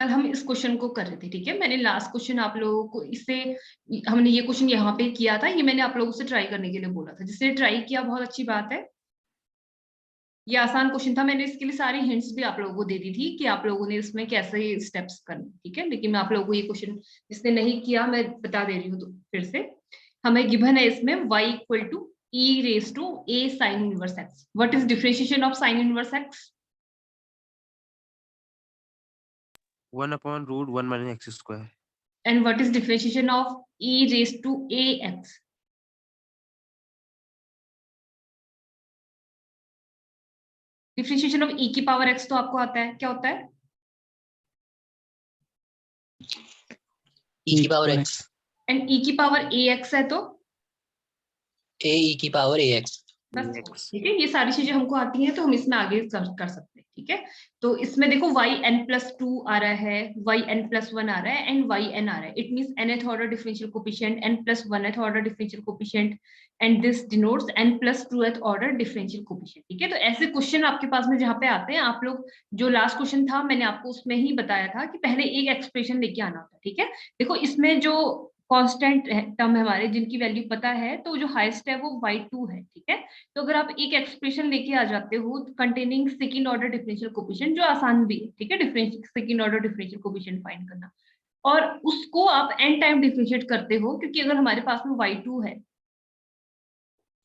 कल हम इस क्वेश्चन को कर रहे थे, ठीक है। मैंने लास्ट क्वेश्चन आप लोगों को इससे, हमने ये क्वेश्चन यहाँ पे किया था, ये मैंने आप लोगों से ट्राई करने के लिए बोला था, जिसने ट्राई किया बहुत अच्छी बात है। ये आसान क्वेश्चन था, मैंने इसके लिए सारे हिंट्स भी आप लोगों को दे दी थी कि आप लोगों ने इसमें कैसे स्टेप्स करने, ठीक है। लेकिन मैं आप लोगों को ये क्वेश्चन जिसने नहीं किया मैं बता दे रही हूँ, तो फिर से हमें गिवन है इसमें y equal to e raise to a sine inverse x। What is differentiation of sine inverse x? 1/√1 minus x square. And what is differentiation of e raised to ax? Differentiation of e की power x तो आपको आता है, क्या होता है? e की power x। And e की पावर ax है तो a e की पावर ax। बस, ठीक है। ये सारी चीजें हमको आती हैं तो हम इसमें आगे कर सकते हैं, ठीक है। तो इसमें देखो yn+2 आ रहा है, yn+1 आ रहा है एंड yn आ रहा है। It means nth order differential coefficient, n+1th order differential coefficient, and this denotes n+2th order differential coefficient, ठीक है। तो ऐसे क्वेश्चन आपके पास में जहाँ पे आते हैं, आप लोग जो लास्ट क्वेश्चन था मैंने आपको उसमें ही बताया था कि पहले एक एक्सप्रेशन लेके आना होता है, ठीक है। देखो इसमें जो कांस्टेंट टर्म है हमारे, जिनकी वैल्यू पता है, तो जो हाईएस्ट है वो y2 है, ठीक है। तो अगर आप एक एक्सप्रेशन लेके आ जाते हो containing second order differential coefficient, जो आसान भी है, ठीक है, differential second order differential coefficient find करना, और उसको आप n टाइम डिफरेंशिएट करते हो, क्योंकि अगर हमारे पास में y2 है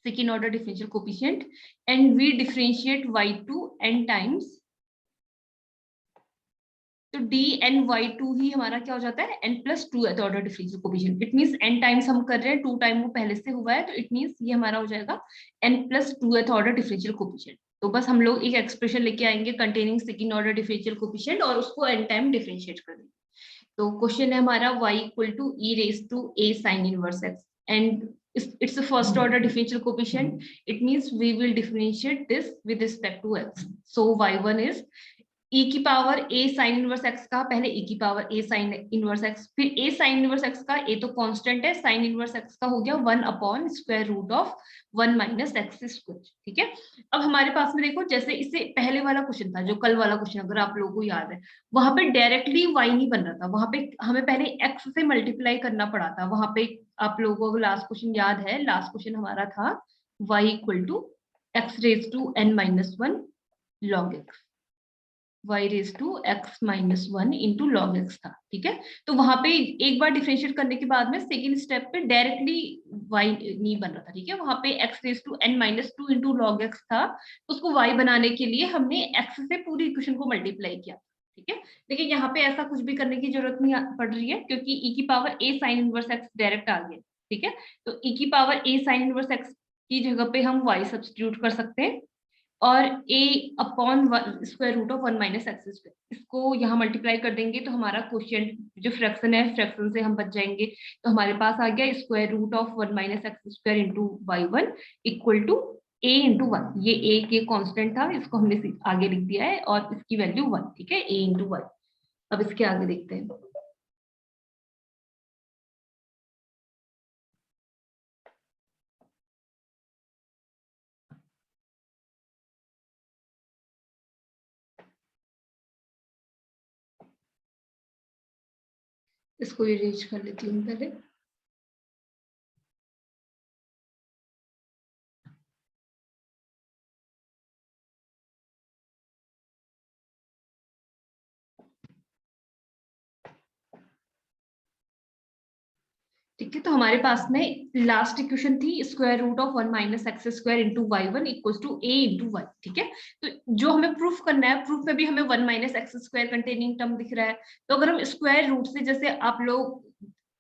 second order differential coefficient and we differentiate y2 n times, तो dny2 ही हमारा क्या हो जाता है, n+2th order differential coefficient. It means n times हम कर रहे हैं, 2 टाइम वो पहले से हुआ है, तो इट मींस ये हमारा हो जाएगा n+2th ऑर्डर डिफरेंशियल कोएफिशिएंट। तो बस हम लोग एक एक्सप्रेशन लेके आएंगे containing second order differential coefficient और उसको n टाइम डिफरेंशिएट कर देंगे। तो क्वेश्चन है हमारा y equal to e raise to a sin inverse x एंड it's a first order differential coefficient. It means we will differentiate this with respect to x. So y1 is e की power a sin inverse x का, पहले e की power a sin inverse x, फिर a sin inverse x का, a तो constant है, sin inverse x का हो गया 1/√1 माइनस x स्क्वायर, ठीक है। अब हमारे पास में देखो, जैसे इससे पहले वाला क्वेश्चन था, जो कल वाला क्वेश्चन, अगर आप लोगों को याद है, वहां पे डायरेक्टली y नहीं बन रहा था, वहां पे हमें पहले x से मल्टीप्लाई करना पड़ा था। वहां पे आप लोगों को लास्ट क्वेश्चन याद है, लास्ट क्वेश्चन हमारा था y equal to x raise to n-1 log x, y raise to x-1 into log x था, ठीक है। तो वहां पे एक बार डिफरेंशिएट करने के बाद में सेकंड स्टेप पे डायरेक्टली y नहीं बन रहा था, ठीक है। वहां पे x raise to n-2 into log x था, उसको y बनाने के लिए हमने x से पूरी इक्वेशन को मल्टीप्लाई किया, ठीक है। लेकिन यहाँ पे ऐसा कुछ भी करने की जरूरत नहीं पड़ रही है, क्योंकि e की power a sin inverse x direct आ गया, ठीक है। तो e की power a sin inverse x की जगह पे हम y सब्स्टिट्यूट कर सकते हैं, और a upon square root of 1 minus x square, इसको यहाँ मल्टीप्लाई कर देंगे तो हमारा क्वेश्चन जो फ्रैक्शन है, फ्रैक्शन से हम बच जाएंगे। तो हमारे पास आ गया square root of 1 minus x square into y1 equal to a into 1। ये a के कांस्टेंट था, इसको हमने आगे लिख दिया है, और इसकी वैल्यू 1, ठीक है, a इंटू 1। अब इसके आगे देखते हैं। इसको इरेज कर लेती हूँ पहले। ठीक है, तो हमारे पास में लास्ट इक्वेशन थी square root of 1 minus x square into y1 equals to a into 1, ठीक है। तो जो हमें प्रूफ करना है, प्रूफ में भी हमें 1 minus x square containing term दिख रहा है। तो अगर हम स्क्वायर रूट से, जैसे आप लोग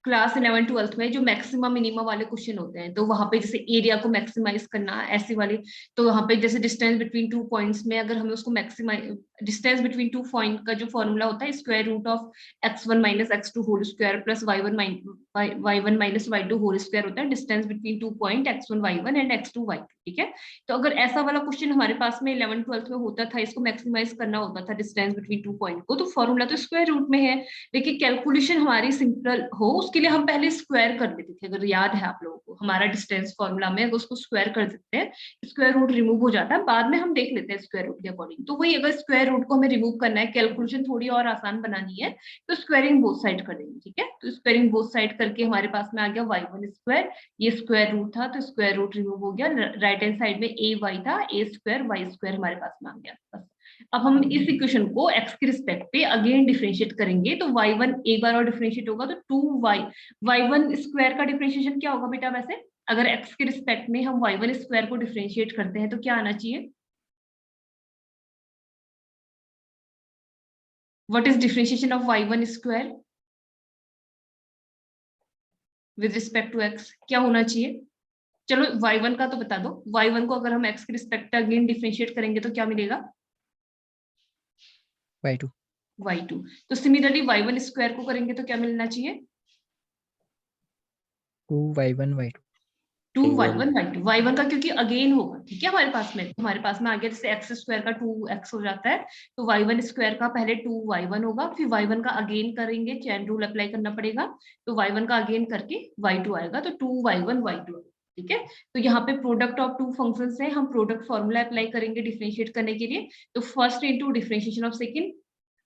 क्लास 11-12 में जो मैक्सिमम मिनिमम वाले क्वेश्चन होते हैं, तो वहां पे जैसे एरिया को मैक्सिमाइज करना ऐसे वाले, तो वहां पे जैसे डिस्टेंस बिटवीन 2 पॉइंट्स में अगर हमें उसको मैक्सिमाइज, डिस्टेंस बिटवीन 2 पॉइंट का जो फॉर्मूला होता है square root of x1 minus x2 whole square plus y1 minus y2 whole square होता है distance between 2 point x1 y1 and x2 y2, ठीक है। तो अगर ऐसा वाला क्वेश्चन हमारे पास में 11-12 में होता था, इसको मैक्सिमाइज करना होता था डिस्टेंस बिटवीन 2 पॉइंट को, तो फॉर्मूला तो स्क्वायर रूट में है, लेकिन कैलकुलेशन हमारी सिंपल हो उसके उसके लिए हम पहले स्क्वायर कर लेते थे, अगर याद है आप लोगों को हमारा डिस्टेंस फॉर्मूला में अगर उसको स्क्वायर कर देते हैं, स्क्वायर रूट रिमूव हो जाता है, बाद में हम देख लेते हैं स्क्वायर रूट के अकॉर्डिंग। तो वही अगर स्क्वायर रूट को हमें रिमूव करना है, कैलकुलेशन थोड़ी और आसान बनानी है, तो स्क्वायरिंग बोथ साइड कर देंगे, ठीक है। तो स्क्वायरिंग बोथ साइड करके हमारे पास में आ गया y1 स्क्वायर, ये स्क्वायर रूट था तो स्क्वायर रूट रिमूव हो गया, राइट हैंड साइड में ए वाई था, ए स्क्वायर वाई स्क्वायर हमारे पास में आ गया। बस अब हम इस इक्वेशन को x के रिस्पेक्ट पे अगेन डिफरेंशिएट करेंगे, तो y1 एक बार और डिफरेंशिएट होगा तो 2y, y1 स्क्वायर का डिफरेंशिएशन क्या होगा बेटा वैसे, अगर x के रिस्पेक्ट में हम y1 स्क्वायर को डिफरेंशिएट करते हैं तो क्या आना चाहिए, what is differentiation of y1 square with respect to x, क्या होना चाहिए। चलो y1 का तो बता दो, y1 को अगर हम x के रिस्पेक्ट अगेन डिफरेंशिएट करेंगे तो क्या मिलेगा, y2 y2। तो सिमिलरली y1 स्क्वायर को करेंगे तो क्या मिलना चाहिए, 2y1 y2 2y1 y2, y1 का क्योंकि अगेन होगा, ठीक है हमारे पास में आ गया, जैसे x स्क्वायर का 2x हो जाता है, तो y1 स्क्वायर का पहले 2y1 होगा, फिर y1 का अगेन करेंगे, चेन रूल अप्लाई करना पड़ेगा, तो y1 का अगेन करके y2 आएगा, तो 2y1 y2, ठीक है। तो यहाँ पे प्रोडक्ट ऑफ टू फंक्शंस है, हम प्रोडक्ट फॉर्मूला अप्लाई करेंगे डिफरेंशिएट करने के लिए, तो first into differentiation of second,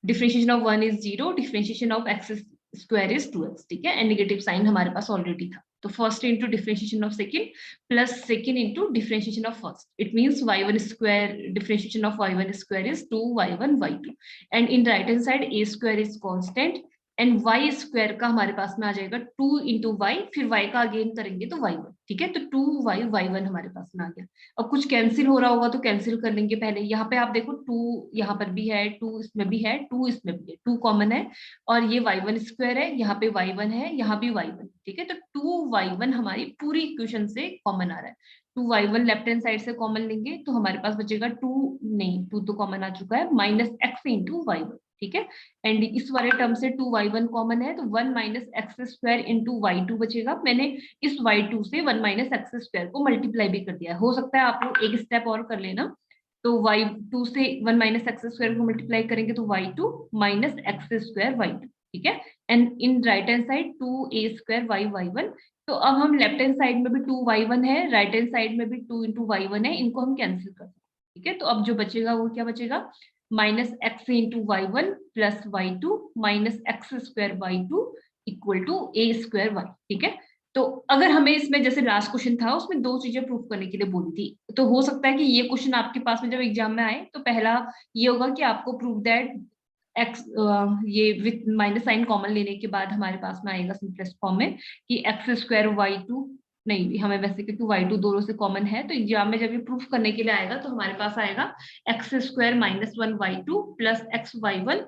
differentiation of 1 is 0, differentiation of x square is 2x, ठीक है, एंड नेगेटिव साइन हमारे पास ऑलरेडी था, तो first into differentiation of second plus second into differentiation of first, it means y1 square, differentiation of y1 square is 2y1 y2, and in right hand side a square is constant and y square का हमारे पास में आ जाएगा 2 into Y, फिर y का again करेंगे तो y1, ठीक है, तो 2y y1 हमारे पास में आ गया। अब कुछ कैंसिल हो रहा होगा तो कैंसिल कर लेंगे पहले, यहाँ पे आप देखो 2 यहाँ पर भी है, 2 इसमें भी है, 2 इसमें भी है, 2 कॉमन है, और ये y1 स्क्वायर है, यहाँ पे y1 है, यहाँ भी y1, ठीक है, तो 2y1 हमारी पूरी इक्वेशन से कॉमन आ रहा है, 2y1 लेफ्ट हैंड साइड से कॉमन लेंगे तो हमारे पास बचेगा 2, नहीं 2 तो कॉमन आ चुका है, माइनस x इंटू y1, ठीक है, एंड इस वाले टर्म से 2y1 कॉमन है तो 1 minus x square into y2 बचेगा, मैंने इस y2 से 1 माइनस एक्स स्क्वायर को मल्टीप्लाई भी कर दिया है, हो सकता है आप लोग एक स्टेप और कर लेना, तो y2 से 1 माइनस एक्स स्क्वायर को मल्टीप्लाई करेंगे तो y2 minus x square y2, ठीक है, and in right hand side 2a square y1, तो अब हम लेफ्ट हैंड साइड में भी 2y1 है, राइट हैंड साइड में भी 2 इंटू y1 है, इनको हम कैंसिल कर सकते हैं, ठीक है, तो अब जो बचेगा वो क्या बचेगा, minus x into y1 plus y2 minus x square y2 equal to a square y, ठीक है। तो अगर हमें इसमें जैसे लास्ट क्वेश्चन था उसमें दो चीजें प्रूव करने के लिए बोली थी, तो हो सकता है कि ये क्वेश्चन आपके पास में जब एग्जाम में आए तो पहला ये होगा कि आपको प्रूव दैट एक्स, ये विथ माइनस साइन कॉमन लेने के बाद हमारे पास में आएगा सिंपलेस्ट फॉर्म में कि एक्स स्क्वायर y2, नहीं हमें वैसे क्योंकि y2 दोनों से कॉमन है, तो एग्जाम में जब ये प्रूफ करने के लिए आएगा तो हमारे पास आएगा x square minus 1 y2 plus x y1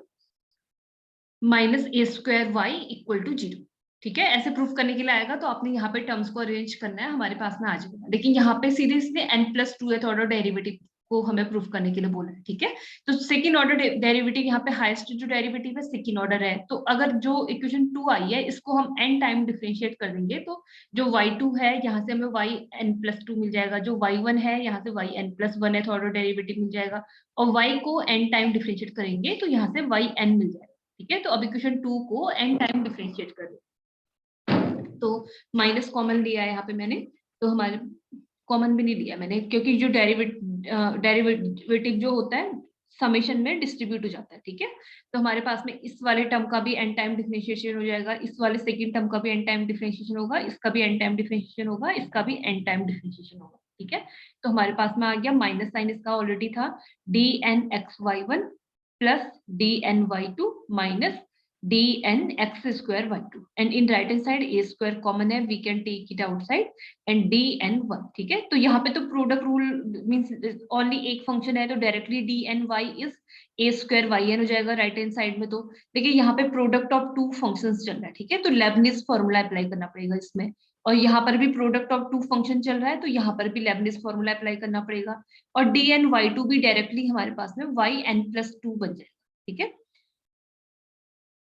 minus a square y equal to 0, ठीक है, ऐसे प्रूफ करने के लिए आएगा, तो आपने यहाँ पे टर्म्स को अरेंज करना है, हमारे पास में आ जाएगा, लेकिन यहाँ पे सीधे सीधे n+2th ऑर्डर डेरिवेटिव को हमें प्रूफ करने के लिए बोला है, ठीक है, तो सेकंड ऑर्डर डेरिवेटिव यहाँ पे हाईएस्ट जो डेरिवेटिव है सेकंड ऑर्डर है, तो अगर जो इक्वेशन 2 आई है इसको हम n टाइम डिफरेंशिएट कर देंगे, तो जो y2 है यहाँ से हमें yn+2 मिल जाएगा, जो y1 है यहाँ से yn+1th ऑर्डर डेरिवेटिव मिल जाएगा, और y को n टाइम डिफरेंशिएट करेंगे तो यहाँ से yn मिल जाएगा, ठीक है, तो अब इक्वेशन 2 को n टाइम डिफरेंशिएट करें, तो माइनस कॉमन लिया है यहाँ पे मैंने, तो हमारे कॉमन भी नहीं लिया मैंने क्योंकि जो डेरिवेटिव जो होता है समेशन में डिस्ट्रीब्यूट हो जाता है, ठीक है, तो हमारे पास में इस वाले टर्म का भी n टाइम डिफरेंशिएशन हो जाएगा, इस वाले सेकंड टर्म का भी n टाइम डिफरेंशिएशन होगा, इसका भी n टाइम डिफरेंशिएशन होगा, इसका भी n टाइम डिफरेंशिएशन होगा, ठीक है, तो हमारे पास में आ गया माइनस साइन इसका ऑलरेडी था dnxy1 plus dny2 minus dnx square y2, and in right hand side a square common है, we can take it outside and dn1, ठीक है, तो यहाँ पे तो प्रोडक्ट रूल मींस ओनली एक फंक्शन है तो directly dny is a square yn हो जाएगा राइट हैंड साइड में, तो देखिए यहाँ पे प्रोडक्ट ऑफ टू फंक्शंस चल रहा है, ठीक है, तो लेबनिज फॉर्मूला अप्लाई करना पड़ेगा इसमें, और यहाँ पर भी प्रोडक्ट ऑफ टू फंक्शन चल रहा है तो यहाँ पर भी लेबनिज फॉर्मूला अप्लाई करना पड़ेगा, और dny2 भी डायरेक्टली हमारे पास में yn+2 बन जाएगा, ठीक है,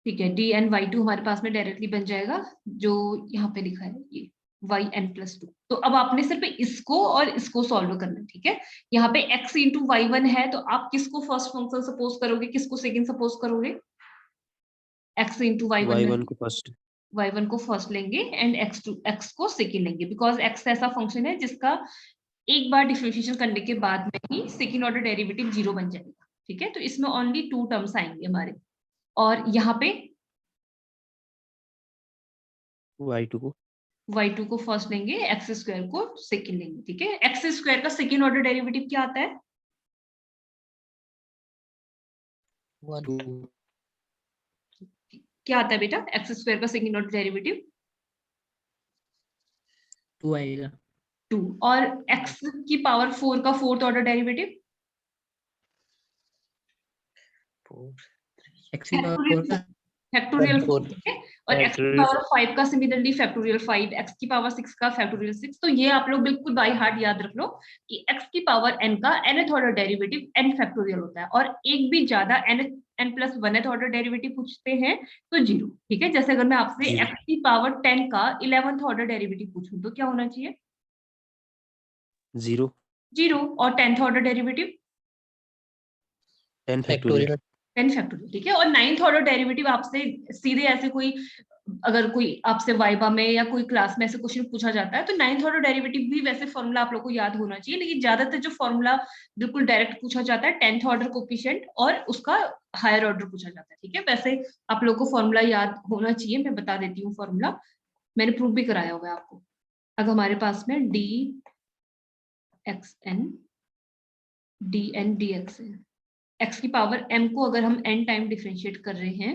ठीक है, dny2 हमारे पास में डायरेक्टली बन जाएगा जो यहाँ पे लिखा है ये yn+2, तो अब आपने सिर्फ इसको और इसको सॉल्व करना है, ठीक है, यहाँ पे x इंटू y1 है तो आप किसको फर्स्ट फंक्शन सपोज करोगे, किसको सेकंड सपोज करोगे, x इंटू y1 y1 को फर्स्ट, y1 को फर्स्ट लेंगे एंड x को सेकंड लेंगे, बिकॉज x ऐसा फंक्शन है जिसका एक बार डिफरेंशिएशन करने के बाद में ही सेकंड ऑर्डर डेरिवेटिव 0 बन जाएगा। ठीक है, तो इसमें ओनली 2 टर्म्स आएंगे हमारे, और यहाँ पे y2 को फर्स्ट लेंगे, एक्स स्क्वायर को सेकंड लेंगे। ठीक है, एक्स स्क्वायर का सेकंड ऑर्डर डेरिवेटिव क्या आता है? 1 क्या आता है बेटा एक्स स्क्वायर का सेकंड ऑर्डर डेरिवेटिव? 2 आएगा। 2। और x की पावर 4 का फोर्थ ऑर्डर डेरिवेटिव? x की पावर 4 का फैक्टोरियल 4। ठीक है, और x की Factorial पावर 5 का सिमिलरली फैक्टोरियल 5, x की पावर 6 का फैक्टोरियल 6। तो ये आप लोग बिल्कुल बाय हार्ट याद रख लो कि x की पावर n का nth order derivative n factorial होता है, और एक भी ज्यादा n+1th ऑर्डर डेरिवेटिव पूछते हैं तो 0। ठीक है, जैसे अगर मैं आपसे x की पावर 10 का 11th ऑर्डर डेरिवेटिव पूछूं तो क्या होना चाहिए? 0 और 10th order derivative 10 factorial 10 factorial. ठीक है, और 9th ऑर्डर डेरिवेटिव आपसे सीधे ऐसे कोई, अगर कोई आपसे वाइवा में या कोई क्लास में ऐसे क्वेश्चन पूछा जाता है तो 9th ऑर्डर डेरिवेटिव भी वैसे फॉर्मूला आप लोगों को याद होना चाहिए, लेकिन ज्यादातर जो फॉर्मूला बिल्कुल डायरेक्ट पूछा जाता है 10th ऑर्डर कोफिशिएंट और उसका हायर ऑर्डर पूछा जाता है। ठीक है, वैसे आप लोगों को फॉर्मूला याद होना चाहिए, मैं बता देती हूँ फॉर्मूला, मैंने प्रूव भी कराया हुआ है आपको। अगर हमारे पास में dxn dn dxn, x की पावर m को अगर हम n टाइम डिफरेंशिएट कर रहे हैं,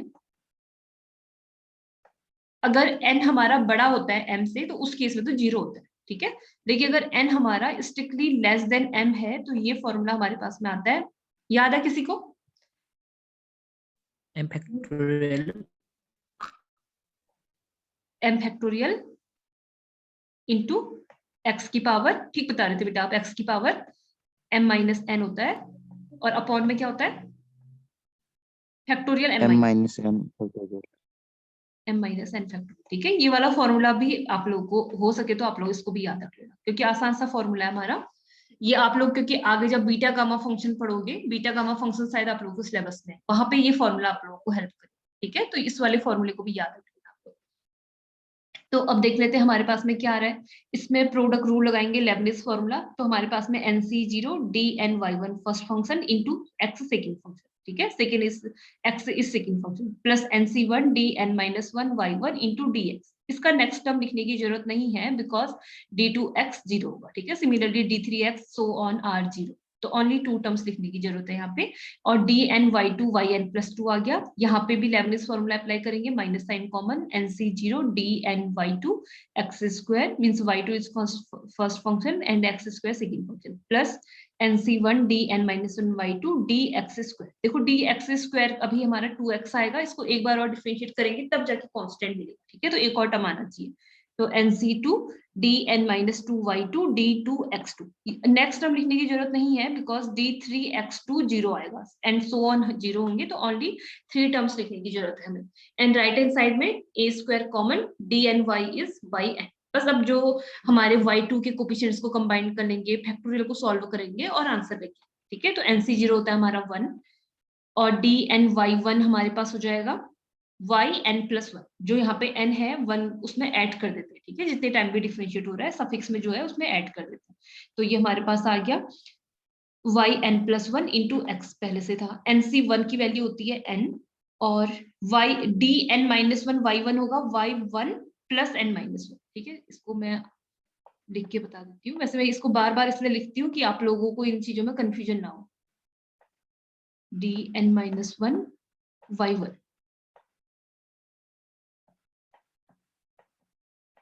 अगर n हमारा बड़ा होता है m से तो उस केस में तो 0 होता है। ठीक है, देखिए अगर n हमारा स्ट्रिक्टली लेस देन m है तो ये फॉर्मूला हमारे पास में आता है, याद है किसी को? m फैक्टोरियल इंटू x की पावर, ठीक बता रहे थे बेटा आप, x की पावर m माइनस n होता है, और अपॉन में क्या होता है? Factorial m minus n factorial. ठीक है, ये वाला फॉर्मूला भी आप लोगों को हो सके तो आप लोग इसको भी याद रख लेना, क्योंकि आसान सा फॉर्मूला है हमारा ये। आप लोग क्योंकि आगे जब बीटा गामा फंक्शन पढ़ोगे, बीटा गामा फंक्शन शायद आप लोगों को सिलेबस में, वहां पे ये फॉर्मूला आप लोगों को हेल्प करे। ठीक है, तो इस वाले फॉर्मूले को भी याद रख लेना आप लोग। तो अब देख लेते हैं हमारे पास में क्या आ रहा है। इसमें प्रोडक्ट रूल लगाएंगे, लेबनिज फॉर्मूला। तो हमारे पास में nc0 dny1 first function into x second function. ठीक है, second is x is second function, plus nc1 dn-1 y1 into dx। इसका नेक्स्ट टर्म लिखने की जरूरत नहीं है बिकॉज d2x 0 होगा। ठीक है, similarly d3x so on are 0, तो ओनली 2 टर्म्स लिखने की जरूरत है यहाँ पे। और dn/y2 yn+2 आ गया, यहाँ पे भी लेबनिज फॉर्मूला अप्लाई करेंगे, minus sign common, nc0 dn/y2 x² means y2 is first function and x² second function, plus nc1 dn-1 y2 dx²। देखो dx² अभी हमारा 2x आएगा, इसको एक बार और डिफरेंशिएट करेंगे तब जाके कांस्टेंट मिलेगा। ठीक है, तो एक और टर्म आना चाहिए, तो nc2 dn-2 y2 d2x2। Next term लिखने की जरूरत नहीं है बिकॉज d3x2 0 आएगा एंड सो ऑन 0 होंगे, तो ओनली 3 टर्म्स लिखने की जरूरत है हमें। एंड राइट हैंड साइड में a² common, dny is yn। बस अब जो हमारे y2 के कोफिशिएंट्स को कंबाइन कर लेंगे, फैक्टोरियल को सॉल्व करेंगे और आंसर लेंगे। ठीक है, तो nc0 होता है हमारा 1 और dny1 हमारे पास हो जाएगा yn+1, जो यहाँ पे n है 1 उसमें ऐड कर देते हैं। ठीक है, जितने टाइम भी डिफरेंशिएट हो रहा है सफिक्स में जो है उसमें ऐड कर देते हैं, तो ये हमारे पास आ गया yn+1 इंटू x पहले से था। nc1 की वैल्यू होती है n और dn-1 y1 होगा y1 प्लस n-1। ठीक है, इसको मैं लिख के बता देती हूँ, वैसे मैं इसको बार बार इसलिए लिखती हूँ कि आप लोगों को इन चीजों में कंफ्यूजन ना हो। dn-1 y1,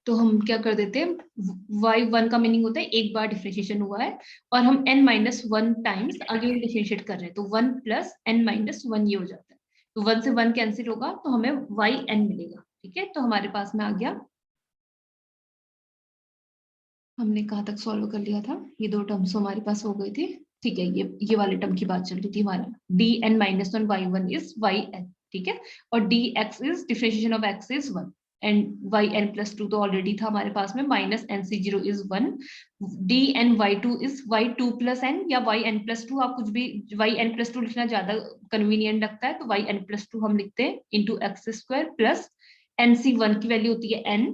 तो हम क्या कर देते हैं, y1 का मीनिंग होता है एक बार डिफरेंशिएशन हुआ है और हम n-1 टाइम्स अगेन डिफरेंशिएट कर रहे हैं, तो 1 प्लस n-1 ये हो जाता है, तो 1 से 1 कैंसिल होगा तो हमें yn मिलेगा। ठीक है, तो हमारे पास में आ गया, हमने कहाँ तक सॉल्व कर लिया था, ये 2 टर्म्स हमारे पास हो गए थे। ठीक है, ये वाले टर्म की बात चल रही थी हमारा, dn-1 y1 इज yn। ठीक है, और dx is differentiation of x is 1 and yn+2 तो ऑलरेडी था हमारे पास में, minus nc0 is 1, dn/y2 is y2 plus n या yn+2, आप कुछ भी yn+2 लिखना ज्यादा कन्वीनियंट लगता है, तो yn+2 हम लिखते हैं इंटू x² प्लस NC1 की वैल्यू होती है n,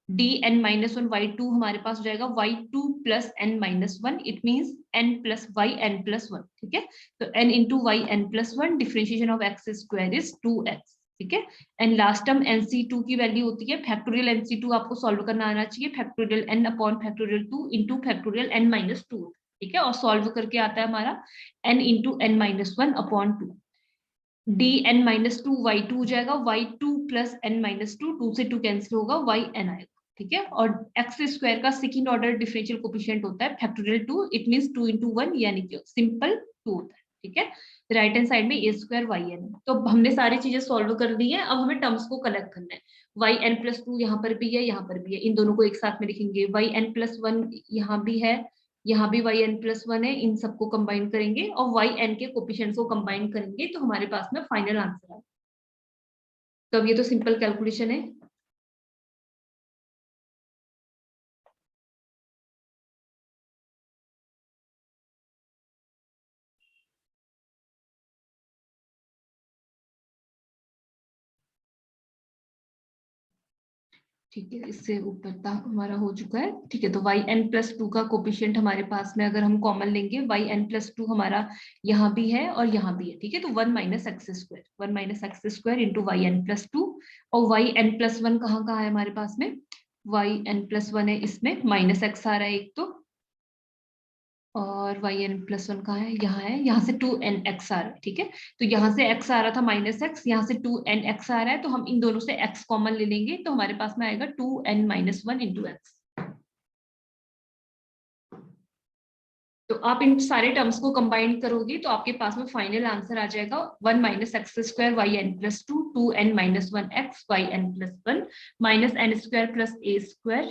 dn-1 y2 हमारे पास हो जाएगा y2 plus n-1, it means n plus y n+1, ठीक है। तो n into y n+1, differentiation of x square is 2x, ठीक है। एंड लास्ट टर्म NC2 की वैल्यू होती है फैक्टोरियल NC2 आपको सॉल्व करना आना चाहिए, factorial n upon factorial 2 into factorial n-2, ठीक है। और सॉल्व करके आता है हमारा n into n-1 upon 2, dn-2 y2 हो जाएगा, y2 प्लस n-2, 2 से 2 कैंसिल होगा, yn आएगा, ठीक है। और x स्क्वायर का सेकंड ऑर्डर डिफरेंशियल कोफिशिएंट होता है फैक्टोरियल 2, इट मींस 2 इंटू 1 यानी कि सिंपल 2 होता है, ठीक है। राइट हैंड साइड में a स्क्वायर yn। तो हमने सारी चीजें सॉल्व कर ली है, अब हमें टर्म्स को कलेक्ट करना है। yn+2 यहाँ पर भी है, यहाँ पर भी है, इन दोनों को एक साथ में लिखेंगे। yn+1 यहाँ भी है, यहाँ भी yn+1 है, इन सबको कंबाइन करेंगे और yn के कोफिशिएंट्स को कंबाइन करेंगे तो हमारे पास में फाइनल आंसर है। तो अब ये तो सिंपल कैलकुलेशन है। ठीक है, इससे ऊपर तक हमारा हो चुका है, ठीक है। तो yn+2 का कोफिशिएंट हमारे पास में अगर हम कॉमन लेंगे, yn+2 हमारा यहाँ भी है और यहाँ भी है, ठीक है। तो 1 minus x square into yn+2, और yn+1 कहाँ कहाँ है हमारे पास में, yn+1 है इसमें, माइनस एक्स आ रहा है एक तो, और yn+1 कहाँ है, यहाँ है, यहाँ से 2nx आ रहा है, ठीक है। तो यहाँ से x आ रहा था माइनस एक्स, यहाँ से 2nx आ रहा है, तो हम इन दोनों से x कॉमन ले लेंगे तो हमारे पास में आएगा 2n-1 इंटू एक्स। तो आप इन सारे टर्म्स को कंबाइन करोगे तो आपके पास में फाइनल आंसर आ जाएगा 1 minus x square yn+2, 2n-1 x yn+1 minus n square plus a square